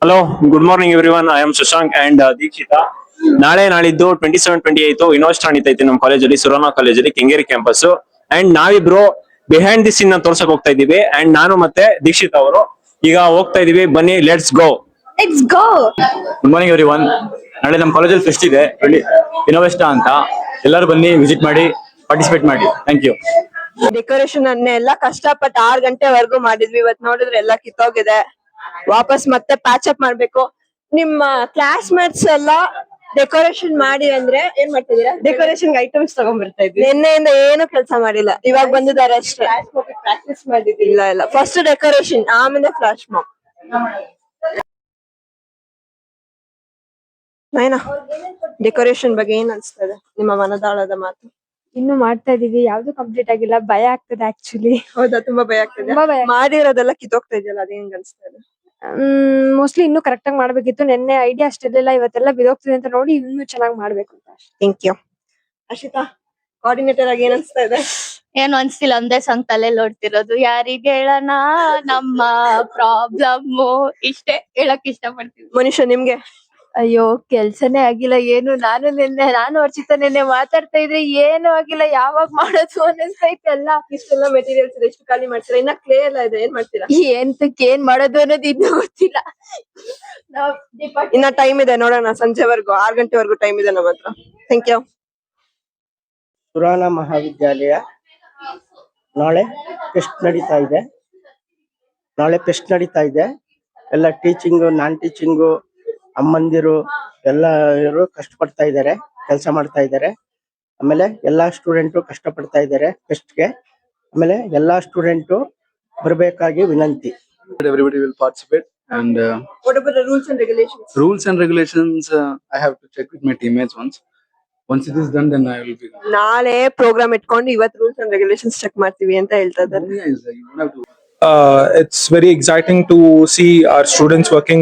Hello, good morning everyone. I am Shashank and Dikshita. ನಾಳೆ ನಾಳಿದ್ದು 27-28 university ನಡೀತೈತಿ ನಮ್ಮ ಕಾಲೇಜಲ್ಲಿ, ಸುರನಾ ಕಾಲೇಜಲ್ಲಿ, ಕೆಂಗೇರಿ ಕ್ಯಾಂಪಸ್. ಅಂಡ್ ನಾವಿಬ್ರು ಬಿಹೈಂಡ್ ದಿ ಸೀನ್ ತೋರ್ಸಕ್ ಹೋಗ್ತಾ ಇದೀವಿ. ಅಂಡ್ ನಾನು ಮತ್ತೆ ದೀಕ್ಷಿತಾ ಅವರು ಈಗ ಹೋಗ್ತಾ ಇದೀವಿ. ಬನ್ನಿ, let's go. Let's go. Good morning everyone. ನಾಳೆ ನಮ್ಮ ಕಾಲೇಜಲ್ಲಿ ಫೆಸ್ಟ್ ಇದೆ, ಇನೋವೆಸ್ಟಾ ಅಂತ. ಎಲ್ಲರೂ ಬನ್ನಿ, ವಿಸಿಟ್ ಮಾಡಿ, ಪಾರ್ಟಿಸಿಪೇಟ್ ಮಾಡಿ. Thank you. ಡೆಕೋರೇಷನ್ ಅನ್ನೆಲ್ಲ ಕಷ್ಟಪಟ್ಟು 6 ಗಂಟೆವರೆಗೂ ಮಾಡಿದ್ವಿ. ಇವತ್ತು ನೋಡಿದ್ರೆ ಎಲ್ಲ ಕಿತ್ತೋಗಿದೆ. ವಾಪಸ್ ಮತ್ತೆ ಪ್ಯಾಚ್ ಅಪ್ ಮಾಡ್ಬೇಕು. ನಿಮ್ಮ ಕ್ಲಾಸ್ ಮೇಟ್ಸ್ ಎಲ್ಲ ಡೆಕೋರೇಷನ್ ಮಾಡಿ ಅಂದ್ರೆ ಏನ್ ಮಾಡ್ತಿದೀರಾ? ಡೆಕೋರೇಷನ್ ಐಟಮ್ಸ್ ತಗೊಂಡ್ಬರ್ತಾ ಇದ್ವಿ. ನಿನ್ನೆಯಿಂದ ಏನು ಕೆಲಸ ಮಾಡಿಲ್ಲ, ಇವಾಗ ಬಂದಿದ್ದಾರೆ ಅಷ್ಟೇ. ಪ್ರಾಕ್ಟೀಸ್ ಮಾಡಿದ್ವಿ. ಇಲ್ಲ, ಫಸ್ಟ್ ಡೆಕೋರೇಷನ್, ಆಮೇಲೆ ಫ್ಲಾಶ್ ಮಾಬ್. ನೈನಾ, ಡೆಕೋರೇಷನ್ ಬಗ್ಗೆ ಏನ್ ಅನ್ಸ್ತದೆ? ನಿಮ್ಮ ಮನದಾಳದ ಮಾತು. ಇನ್ನು ಮಾಡ್ತಾ ಇದೀವಿ, ಯಾವ್ದು ಕಂಪ್ಲೀಟ್ ಆಗಿಲ್ಲ. ಭಯ ಆಗ್ತದೆ ಆಕ್ಚುಲಿ. ಹೌದಾ? ತುಂಬಾ ಭಯ ಆಗ್ತದೆ. ತುಂಬಾ ಭಯ. ಮಾಡಿರೋದೆಲ್ಲ ಕಿತ್ತೋಗ್ತಾ ಇದೆಯಲ್ಲ, ಅದೇನ್ ಅನ್ಸ್ತದೆ? ಮೋಸ್ಟ್ಲಿ ಇನ್ನು ಕರೆಕ್ಟ್ ಆಗಿ ಮಾಡ್ಬೇಕಿತ್ತು. ನೆನ್ನೆ ಐಡಿಯಾ ಅಷ್ಟಿರ್ಲಿಲ್ಲ, ಇವತ್ತೆಲ್ಲ ಬಿದೋಗ್ತಿದೆ ಅಂತ ನೋಡಿ ಇನ್ನು ಚೆನ್ನಾಗಿ ಮಾಡ್ಬೇಕು ಅಂತ ಅಷ್ಟೇ. Thank you. ಅಶಿತಾ, ಕೋಆರ್ಡಿನೇಟರ್ ಆಗಿ ಏನ್ ಅನ್ಸ್ತಾ ಇದೆ? ಏನು ಅನ್ಸ್ತಿಲ್ಲ, ಒಂದೇ ಸಾಂಗ್ ತಲೆಯಲ್ಲಿ ಓಡ್ತಿರೋದು. ಯಾರಿಗೆ ಹೇಳೋಣ ನಮ್ಮ ಪ್ರಾಬ್ಲಮ್, ಇಷ್ಟೇ ಹೇಳಕ್ ಇಷ್ಟ ಪಡ್ತೀವಿ. ಮನುಷ್ಯ, ನಿಮ್ಗೆ? ಅಯ್ಯೋ, ಕೆಲ್ಸನೇ ಆಗಿಲ್ಲ ಏನು. ನಾನು ಅರ್ಚಿತ ನೆನ್ನೆ ಮಾತಾಡ್ತಾ ಇದ್ರೆ ಏನು ಆಗಿಲ್ಲ. ಯಾವಾಗ ಮಾಡೋದು ಅನ್ನಿಸ್ತೈತೆ ಎಲ್ಲ. ಇಷ್ಟೆಲ್ಲ ಮೆಟೀರಿಯಲ್ಸ್ ಇದೆ, ಎಷ್ಟು ಖಾಲಿ ಮಾಡ್ತೀರಾ? ಇನ್ನ ಕ್ಲೇ ಎಲ್ಲ ಇದೆ, ಏನ್ ಮಾಡ್ತೀರಾ? ಏನ್ ಮಾಡೋದು ಅನ್ನೋದು ಇನ್ನೂ ಗೊತ್ತಿಲ್ಲ. ಇನ್ನ ಟೈಮ್ ಇದೆ, ನೋಡೋಣ. ಸಂಜೆವರೆಗೂ 6 ಗಂಟೆವರೆಗೂ ಟೈಮ್ ಇದೆ ನಮ್ಮ ಹತ್ರ. Thank you. ಸುರಾನ ಮಹಾವಿದ್ಯಾಲಯ ನಾಳೆ ಟೆಸ್ಟ್ ನಡೀತಾ ಇದೆ. ಎಲ್ಲ ಟೀಚಿಂಗು, ನಾನ್ ಟೀಚಿಂಗು, ಅಮ್ಮಂದಿರು ಎಲ್ಲರೂ ಕಷ್ಟಪಡ್ತಾ ಇದ್ದಾರೆ, ಕೆಲಸ ಮಾಡ್ತಾ ಇದ್ದಾರೆ. ಆಮೇಲೆ ಎಲ್ಲಾ ಸ್ಟೂಡೆಂಟು ಕಷ್ಟಪಡ್ತಾ ಇದ್ದಾರೆ ಟೆಸ್ಟ್ಗೆ. ಆಮೇಲೆ ಎಲ್ಲಾ ಸ್ಟೂಡೆಂಟು ಬರಬೇಕಾಗಿ ವಿನಂತಿ. Everybody will participate and What about the rules and regulations? rules and regulations I have to check with my teammates once it is done, then I will be ನಾಳೆ ಪ್ರೋಗ್ರಾಮ್ ಇಟ್ಕೊಂಡು ಇವತ್ತು rules and regulations check ಮಾಡ್ತೀವಿ ಅಂತ ಹೇಳ್ತಾ ಇದ್ದಾರೆ. you don't have to It's very exciting to see our students working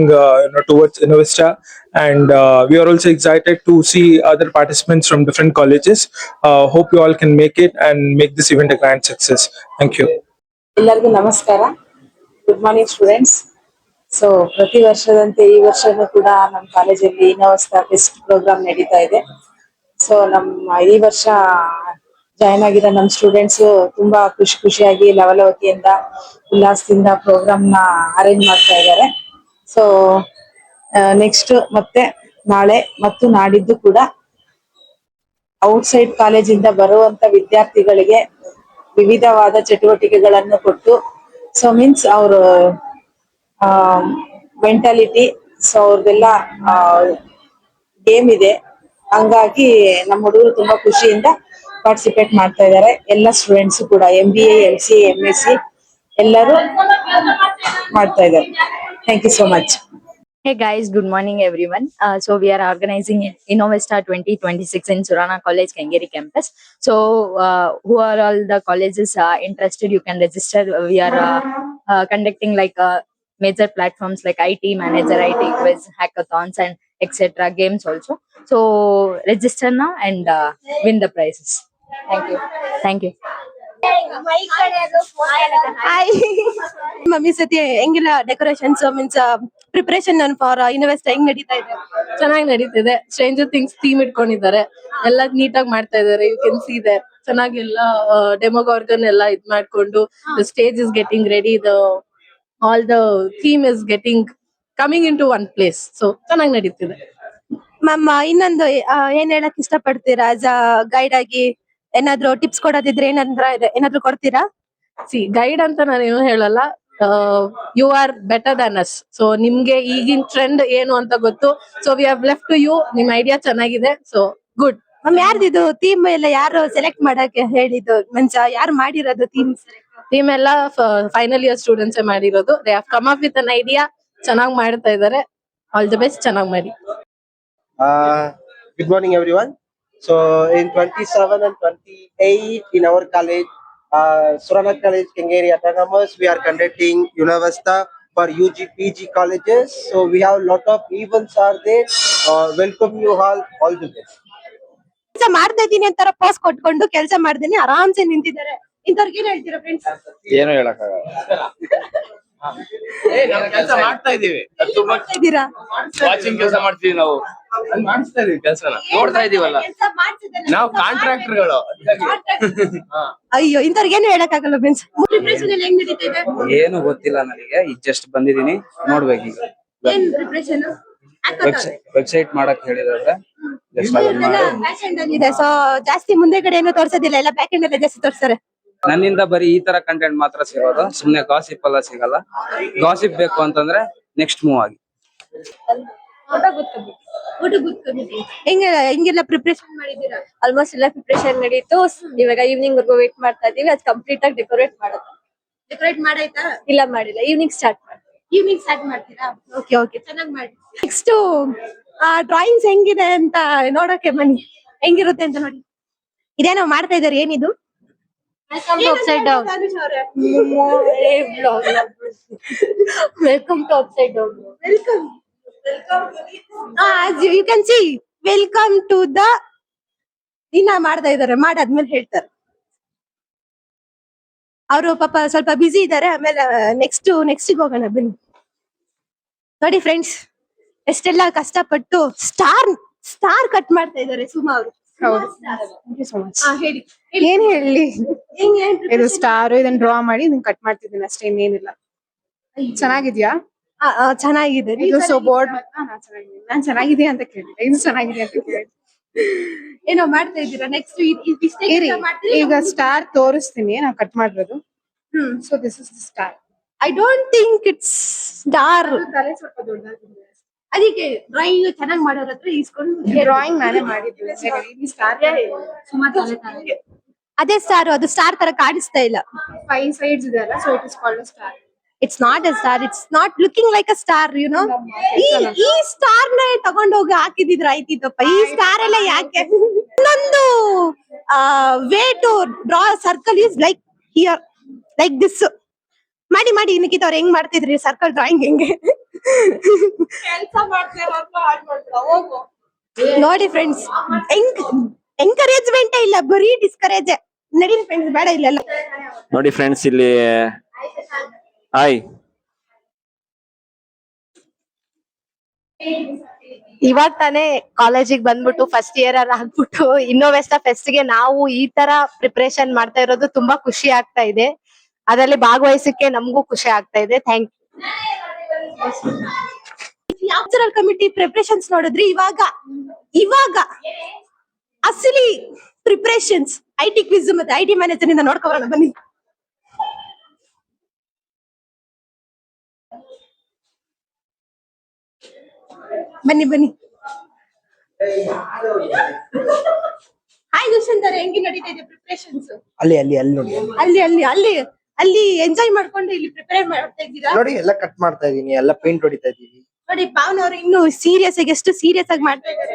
towards Innovista, and we are also excited to see other participants from different colleges. Hope you all can make it and make this event a grand success. Thank you. ಎಲ್ಲರಿಗೂ ನಮಸ್ಕಾರ. Good morning students. So ಪ್ರತಿ ವರ್ಷದಂತೆ ಈ ವರ್ಷನೂ ಕೂಡ ನಮ್ಮ ಕಾಲೇಜಲ್ಲಿ ಇನೋವೆಸ್ಟಾ fest program ನಡೀತಾ ಇದೆ. ಸೊ ಈ ವರ್ಷ ಜಾಯ್ನ್ ಆಗಿರೋ ನಮ್ಮ ಸ್ಟೂಡೆಂಟ್ಸ್ ತುಂಬಾ ಖುಷಿಯಾಗಿ ಲವಲವಿಕೆಯಿಂದ ಉಲ್ಲಾಸದಿಂದ ಪ್ರೋಗ್ರಾಮ್ ನ ಅರೇಂಜ್ ಮಾಡ್ತಾ ಇದ್ದಾರೆ. ಸೊ ನೆಕ್ಸ್ಟ್ ಮತ್ತೆ ನಾಳೆ ಮತ್ತು ನಾಡಿದ್ದು ಕೂಡ ಔಟ್ಸೈಡ್ ಕಾಲೇಜಿಂದ ಬರುವಂತ ವಿದ್ಯಾರ್ಥಿಗಳಿಗೆ ವಿವಿಧವಾದ ಚಟುವಟಿಕೆಗಳನ್ನು ಕೊಟ್ಟು, ಸೊ ಮೀನ್ಸ್ ಅವ್ರ ಮೆಂಟಾಲಿಟಿ, ಸೊ ಅವ್ರದೆಲ್ಲ ಗೇಮ್ ಇದೆ. ಹಂಗಾಗಿ ನಮ್ಮ ಹುಡುಗರು ತುಂಬಾ ಖುಷಿಯಿಂದ ಪಾರ್ಟಿಸಿಪೇಟ್ ಮಾಡ್ತಾ ಇದ್ದಾರೆ. ಎಲ್ಲ ಸ್ಟೂಡೆಂಟ್ಸ್ ಕೂಡ MBA, MCA, MSc ಎಲ್ಲರೂ ಮಾಡ್ತಾ ಇದ್ದಾರೆ. Thank you so much. Hey guys, good morning everyone. So we are organizing Innovesta 2026 in Surana College, Kengeri campus. So who are all the colleges interested, you can register. We are conducting like major platforms like IT Manager, IT Quiz, hackathons and etc. games also. So register now and win the prizes. Thank you. Mummy ಸತಿ ಹೆಂಗಿಲ್ಲ decorations means preparation for invest ಹೆಂಗ್ ನಡೀತಾ ಇದೆ? ಚೆನ್ನಾಗಿ ನಡೀತಿದೆ. Stranger things theme ಇಟ್ಕೊಂಡಿದ್ದಾರೆ, ಎಲ್ಲ ನೀಟಾಗಿ ಮಾಡ್ತಾ ಇದಾರೆ. ಯು ಕ್ಯಾನ್ ಸಿ ದೇರ್ ಚೆನ್ನಾಗಿ ಎಲ್ಲ ಡೆಮೋಗಾರ್ಗನ್ ಎಲ್ಲ ಇದ್ ಮಾಡ್ಕೊಂಡು the stage is getting ready, all the theme is getting coming into one place. So ಚೆನ್ನಾಗಿ ನಡೀತಿದೆ. ಮ್ಯಾಮ್, ಇನ್ನೊಂದು ಏನ್ ಹೇಳಕ್ ಇಷ್ಟ ಪಡ್ತೀರಾ? ಆಸ್ ಅ ಗೈಡ್ ಆಗಿ ಏನಾದ್ರು ಟಿಪ್ಸ್ ಕೊಡೋದಿದ್ರೆ ಏನಾದ್ರು ಕೊಡ್ತೀರಾ? ಗೈಡ್ ಅಂತ ನಾನು ಏನು ಹೇಳಲ್ಲ. You are better than us. So ನಿಮ್ಗೆ ಈಗಿನ ಟ್ರೆಂಡ್ ಏನು ಅಂತ ಗೊತ್ತು. So we have left to you. ನಿಮ್ ಐಡಿಯಾ ಚೆನ್ನಾಗಿದೆ. So good. ಮ್ಯಾಮ್, ಯಾರ್ದಿದು ಥೀಮ್ ಎಲ್ಲ ಯಾರು ಸೆಲೆಕ್ಟ್ ಮಾಡಕ್ಕೆ ಹೇಳಿದ್ದು? ಮೀನ್ಸ್ ಯಾರು ಮಾಡಿರೋದು ಥೀಮ್ ಎಲ್ಲ ಫೈನಲ್ ಇಯರ್ ಸ್ಟೂಡೆಂಟ್ಸ್ ಮಾಡಿರೋದು. They have come up with an idea. ಚೆನ್ನಾಗಿ ಮಾಡ್ತಾ ಇದಾರೆ. All the best. ಚೆನ್ನಾಗಿ ಮಾಡಿ. Good morning everyone. So in 27 and 28 in our college, Surana College, Kengeri Autonomous, we are conducting Innovesta for UG PG colleges. So we have a lot of events are there. Welcome you all the best. ಕೆಲಸ ಮಾಡ್ತಾ ಇದೀನಿ ಅಂತಾರ pose ಕೊಟ್ಕೊಂಡು ಕೆಲಸ ಮಾಡ್ದೇನೆ ಆರಾಮ್ಸೆ ನಿಂತಿದ್ದಾರೆ. ಇಂಥವ್ರಿಗೆ ಏನ್ ಹೇಳ್ತೀರಾ ಫ್ರೆಂಡ್ಸ್? ಏನು ಹೇಳಕ್ಕಾಗಲ್ಲ. ಕೆಲಸ ಮಾಡ್ತಾ ಇದೀವಿ. ಇದ್ದೀರಾ ವಾಚಿಂಗ್ ಕೆಲಸ ಮಾಡ್ತೀವಿ ನಾವು. ಮಾಡಿಸ್ತಾ ಇದೀವಿ ಕೆಲಸನ, ನೋಡ್ತಾ ಇದೀವಲ್ಲ ನಾವು ಕಾಂಟ್ರಾಕ್ಟರ್ಗಳು. ಅಯ್ಯೋ ಇಂಥವ್ರಿಗೆ ಏನು ಹೇಳಕ್ಕಾಗಲ್ಲ ಫ್ರೆಂಡ್ಸ್. ಪ್ರಿಪರೇಷನ್ ಎಲ್ಲ ಹೆಂಗ್ ನಡೀತಾ ಇದೆ? ಏನು ಗೊತ್ತಿಲ್ಲ ನನಗೆ, ಈಗ ಜಸ್ಟ್ ಬಂದಿದೀನಿ, ನೋಡ್ಬೇಕು ಈಗ. ಏನ್ ಪ್ರಿಪರೇಷನ್? ವೆಬ್ಸೈಟ್ ಮಾಡಕ್ ಹೇಳಿದ್ರೆ ಜಸ್ಟ್ ಅದನ್ನ ಮಾಡಿ. ಬ್ಯಾಕ್ ಎಂಡ್ ಅಲ್ಲಿ ಇದೆ, ಸೊ ಜಾಸ್ತಿ ಮುಂದೆ ಕಡೆ ಏನು ತೋರ್ಸೋದಿಲ್ಲ, ಎಲ್ಲ ಬ್ಯಾಕ್ ಎಂಡ್ ಅಲ್ಲೇ ಜಾಸ್ತಿ ತೋರಿಸ್ತಾರೆ. ನನ್ನಿಂದ ಬರೀ ಈ ತರ ಕಂಟೆಂಟ್ ಮಾತ್ರ ಸಿಗೋದು, ಸುಮ್ನೆ ಗಾಸಿಪ್ ಎಲ್ಲ ಸಿಗಲ್ಲ. ಗಾಸಿಪ್ ಬೇಕು ಅಂತಂದ್ರೆ ನೆಕ್ಸ್ಟ್ ಮೂವ್ ಆಗಿ. ಹೆಂಗೆಲ್ಲ ಪ್ರಿಪರೇಷನ್ ಮಾಡಿದ್ದೀರಾ? ಆಲ್ಮೋಸ್ಟ್ ಎಲ್ಲ ಪ್ರಿಪರೇಷನ್ ನಡೀತು. ಇವಾಗ ಈವ್ನಿಂಗ್ ವರ್ಗು ವೇಟ್ ಮಾಡ್ತಾ ಇದೀವಿ. ಅದು ಕಂಪ್ಲೀಟ್ ಆಗಿ ಡೆಕೋರೇಟ್ ಮಾಡೋದು. ಡೆಕೋರೇಟ್ ಮಾಡಾಯ್ತಾ? ಇಲ್ಲ ಮಾಡಿಲ್ಲ, ಈವ್ನಿಂಗ್ ಸ್ಟಾರ್ಟ್ ಮಾಡ್ತೀವಿ. ಈವ್ನಿಂಗ್ ಸ್ಟಾರ್ಟ್ ಮಾಡ್ತೀರಾ? ಓಕೆ ಓಕೆ, ಚೆನ್ನಾಗಿ ಮಾಡಿ. ನೆಕ್ಸ್ಟ್ ಡ್ರಾಯಿಂಗ್ಸ್ ಹೆಂಗಿದೆ ಅಂತ ನೋಡಕ್ಕೆ ಬನ್ನಿ, ಹೆಂಗಿರುತ್ತೆ ಅಂತ ನೋಡಿ. ಇದೇನೋ ಮಾಡ್ತಾ ಇದಾರೆ, ಏನಿದು? Welcome to upside down. Welcome to upside down. Welcome. as you can see, welcome to the ಇನ್ನ ಮಾಡ್ತಾ ಇದಾರೆ, ಮಾಡಾದ್ಮೇಲೆ ಹೇಳ್ತಾರೆ. ಅವರು ಪಾಪ ಸ್ವಲ್ಪ ಬಿಸಿ ಇದಾರೆ, ಆಮೇಲೆ ನೆಕ್ಸ್ಟ್ ಹೋಗೋಣ ಬನ್ನಿ. ನೋಡಿ ಫ್ರೆಂಡ್ಸ್, ಎಷ್ಟೆಲ್ಲ ಕಷ್ಟಪಟ್ಟು ಸ್ಟಾರ್ ಕಟ್ ಮಾಡ್ತಾ ಇದಾರೆ ಸುಮಾ ಅವರು. ಹೇಳಿ, ಏನ್ ಹೇಳಿ, ಇದು ಏನ್ ಸ್ಟಾರ್ ಇದನ್ನ ಡ್ರಾ ಮಾಡಿ ಇದನ್ನ ಕಟ್ ಮಾಡ್ತಿದ್ದೀನಿ ಅಷ್ಟೇ, ಇನ್ನೇನಿಲ್ಲ. ಚೆನ್ನಾಗಿದ್ಯಾ? ಚೆನ್ನಾಗಿದೆ. ಇದು ಸೊ ಬೋರ್ಡ್. ನಾನ್ ಚೆನ್ನಾಗಿದೆ ಅಂತ ಕೇಳಿದೆ, ಇದು ಚೆನ್ನಾಗಿದೆ ಅಂತ ಕೇಳಿದೆ. ಏನೋ ಮಾಡ್ತಾ ಇದ್ದೀರಾ? ನೆಕ್ಸ್ಟ್ ಇರಿ, ಈಗ ಸ್ಟಾರ್ ತೋರಿಸ್ತೀನಿ ನಾವು ಕಟ್ ಮಾಡಿರೋದು. So this is the star. I don't think it's star. ತಲೆ ಸ್ವಲ್ಪ ದೊಡ್ಡದಾಗಿದೆ, ಅದಕ್ಕೆ ಡ್ರಾಯಿಂಗ್ ಚೆನ್ನಾಗಿ ಮಾಡೋರ ಹತ್ರ ಇಸ್ಕೊಂಡು ಡ್ರಾಯಿಂಗ್ ನಾನೇ ಮಾಡಿದ್ದೀನಿ. ಸ್ಟಾರ್ ಅದೇ ಸ್ಟಾರ್, ಅದು ಸ್ಟಾರ್ ತರ ಕಾಣಿಸ್ತಾ ಇಲ್ಲ. 5 sides ಇದೆ ಅಲ್ಲ, so it is called star. It's not a star, it's not looking like a star, you know. ಈ ಸ್ಟಾರ್ ನ ತಗೊಂಡೋಗಿ ಹಾಕಿದಿದ್ರ ಆಯ್ತಿತ್ತಪ್ಪ. ಈ ಸ್ಟಾರ್ ಎಲ್ಲ ಯಾಕೆ? ಇನ್ನೊಂದು way to draw circle is like here, like this. ಮಾಡಿ ಮಾಡಿ ನಿಖಿತ್ ಅವ್ರು ಹೆಂಗ್ ಮಾಡ್ತಿದ್ರಿ ಸರ್ಕಲ್ ಡ್ರಾಯಿಂಗ್? ಹೆಂಗೆ ನೋಡಿ ಫ್ರೆಂಡ್ಸ್, ಎಂಕರೇಜ್ಮೆಂಟ್ ಇಲ್ಲ, ಬರೀ ಡಿಸ್ಕರೇಜ್. ನಡೀರಿ ಫ್ರೆಂಡ್ಸ್, ಬೇಡ ಇಲ್ಲೆಲ್ಲ. ನೋಡಿ ಫ್ರೆಂಡ್ಸ್, ಇಲ್ಲಿ ಹಾಯ್. ಇವಾಗ ತಾನೇ ಕಾಲೇಜಿಗೆ ಬಂದ್ಬಿಟ್ಟು ಫಸ್ಟ್ ಇಯರ್ ಅಲ್ಲಿ ಆಗ್ಬಿಟ್ಟು ಇನ್ನೋವೆಸ್ಟಾ ಫೆಸ್ಟ್ ಗೆ ನಾವು ಈ ತರ ಪ್ರಿಪರೇಷನ್ ಮಾಡ್ತಾ ಇರೋದು ತುಂಬಾ ಖುಷಿ ಆಗ್ತಾ ಇದೆ. ಅದರಲ್ಲಿ ಭಾಗವಹಿಸಕ್ಕೆ ನಮಗೂ ಖುಷಿ ಆಗ್ತಾ ಇದೆ. Thank you. Cultural committee preparations ನೋಡಿದ್ರಿ. ಇವಾಗ ಅಸಲಿ ಪ್ರಿಪರೇಷನ್ಸ್ IT ಕ್ವಿಜ್ ಮತ್ತೆ IT ಮ್ಯಾನೇಜರ್ ಇಂದ ನೋಡ್ಕೊಳ್ಳೋಣ ಬನ್ನಿ. ಬನ್ನಿ. ಹಾಯ್ ದುಷ್ಯಂತ್ ಅವರೇ, ಹೆಂಗೆ ನಡೀತಾ ಇದೆ ಪ್ರಿಪರೇಷನ್ಸ್? ಅಲ್ಲಿ ನೋಡಿ, ಅಲ್ಲಿ ಎಂಜಾಯ್ ಮಾಡ್ಕೊಂಡು ಇಲ್ಲಿ ಪ್ರಿಪೇರ್ ಮಾಡ್ತಾ ಇದ್ದೀರಾ? ನೋಡಿ ಎಲ್ಲ ಕಟ್ ಮಾಡ್ತಾ ಇದೀನಿ, ಎಲ್ಲ ಪೇಂಟ್ ಹೊಡಿತಾ ಇದೀವಿ. ನೋಡಿ ಪಾವನ್ ಅವರು ಇನ್ನು ಎಷ್ಟು ಸೀರಿಯಸ್ ಆಗಿ ಮಾಡ್ತಾ ಇದ್ದಾರೆ.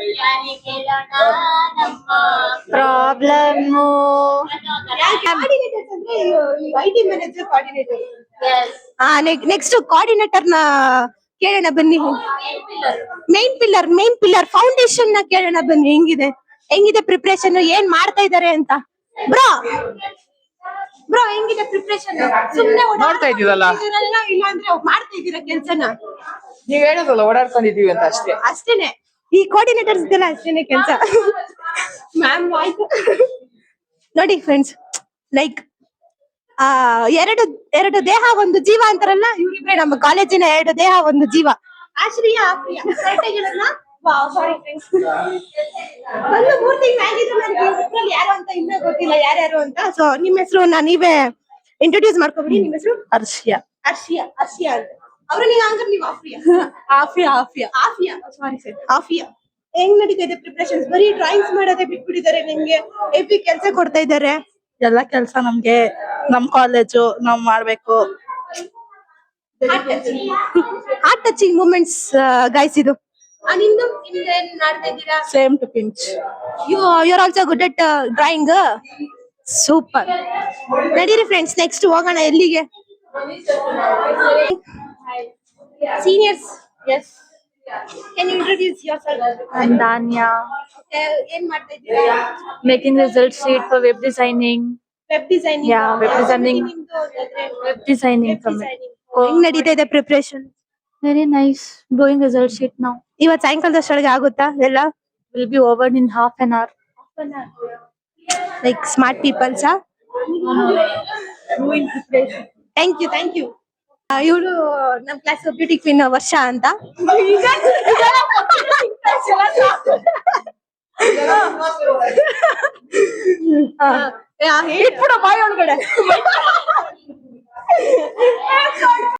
Problem IT manager coordinator. Next coordinator ನ ಕೇಳೋಣ ಬನ್ನಿ. ಮೇನ್ ಪಿಲ್ಲರ್ ಫೌಂಡೇಶನ್ ನ ಕೇಳೋಣ ಬನ್ನಿ. ಹೆಂಗಿದೆ ಪ್ರಿಪರೇಷನ್, ಏನ್ ಮಾಡ್ತಾ ಇದಾರೆ ಅಂತ. ಬ್ರೋ ಹೆಂಗಿದೆ ಪ್ರಿಪರೇಷನ್? ಸುಮ್ನೆ ನೋಡ್ತಾ ಇದ್ದೀವಲ್ಲ, ಇಲ್ಲ ಅಂದ್ರೆ ಮಾಡ್ತಾ ಇದ್ದೀರಾ ಕೆಲ್ಸನ? ನೀವ್ ಹೇಳೋದಲ್ಲ, ಓಡಾಡ್ಕೊಂಡಿದೀವಿ ಅಂತ ಅಷ್ಟೇನೆ. ಈ ಕೋಆರ್ಡಿನೇಟರ್ಸ್ ಇದೆಲ್ಲ ಅಷ್ಟೇನೆ ಕೆಲಸ. ಮ್ಯಾಮ್ ಆಯ್ತು. ನೋಡಿ ಫ್ರೆಂಡ್ಸ್, ಲೈಕ್ ಎರಡು ದೇಹ ಒಂದು ಜೀವ ಅಂತಾರಲ್ಲ, ಇವ್ರಿಬ್ರೆ ನಮ್ಮ ಕಾಲೇಜಿನ 2 ದೇಹ ಒಂದು ಜೀವ. ಆಶ್ರಿಯ ಸಾರಿ ಫ್ರೆಂಡ್ಸ್, ಒಂದು 3 ತಿಂಗಳು ಆಗಿದ್ರು ನನಗೆ ಇದ್ರಲ್ಲಿ ಯಾರು ಅಂತ ಇನ್ನೂ ಗೊತ್ತಿಲ್ಲ, ಯಾರ್ಯಾರು ಅಂತ. ಸೊ ನಿಮ್ಮ ಹೆಸರು ನೀವೇ ಇಂಟ್ರೊಡ್ಯೂಸ್ ಮಾಡ್ಕೊಬಿಡಿ. ನಿಮ್ಮ ಹೆಸರು? ಅರ್ಷಿಯಾ. ಅಂತ. ಅವ್ರು ನೀವು ಆಫಿಯಾ. Sorry sir, Aafiya. ಹೆಂಗ್ ನಡೀತಾ ಇದೆ ಪ್ರಿಪರೇಷನ್ಸ್? ಬರೀ ಡ್ರಾಯಿಂಗ್ಸ್ ಮಾಡೋದೇ ಬಿಟ್ಬಿಟ್ಟಿದ್ದಾರೆ, ನಿಮ್ಗೆ ಎಪಿ ಕೆಲಸ ಕೊಡ್ತಾ ಇದ್ದಾರೆ. ಎಲ್ಲ ಕೆಲಸ ನಮ್ಗೆ, ನಮ್ ಕಾಲೇಜು ನಾವ್ ಮಾಡ್ಬೇಕು. ಹಾರ್ಟ್ ಟಚಿಂಗ್ ಮೂಮೆಂಟ್ಸ್ ಗೈಸ್ ಇದು. ನಿಮ್ದು ಏನ್ ಮಾಡ್ತಾ ಇದ್ದೀರಾ? Same to pinch. You are also good at drawing. Super. ನಡೀರಿ ಫ್ರೆಂಡ್ಸ್, ನೆಕ್ಸ್ಟ್ ಹೋಗೋಣ. ಎಲ್ಲಿಗೆ? Seniors. Yes, can you introduce yourself? I'm Danya. ಏನ್ ಮಾಡ್ತಾ ಇದ್ದೀರಾ? Making result sheet for web designing. Web designing. Yeah, web designing. Web designing from it. ಹೆಂಗ್ ನಡೀತಾ ಇದೆ preparation? Very nice. Doing result sheet now. ಇವತ್ ಸಾಯಂಕಾಲದಷ್ಟೊಳಗೆ ಆಗುತ್ತಾ ಎಲ್ಲ? Will be over in half an hour. Like smart ಪೀಪಲ್ಸಾ? Thank you. ಇವಳು ನಮ್ class beauty queen ವರ್ಷ ಅಂತ. ಇಟ್ಬಿಡು ಬಾಯ್ ಒಳಗಡೆ.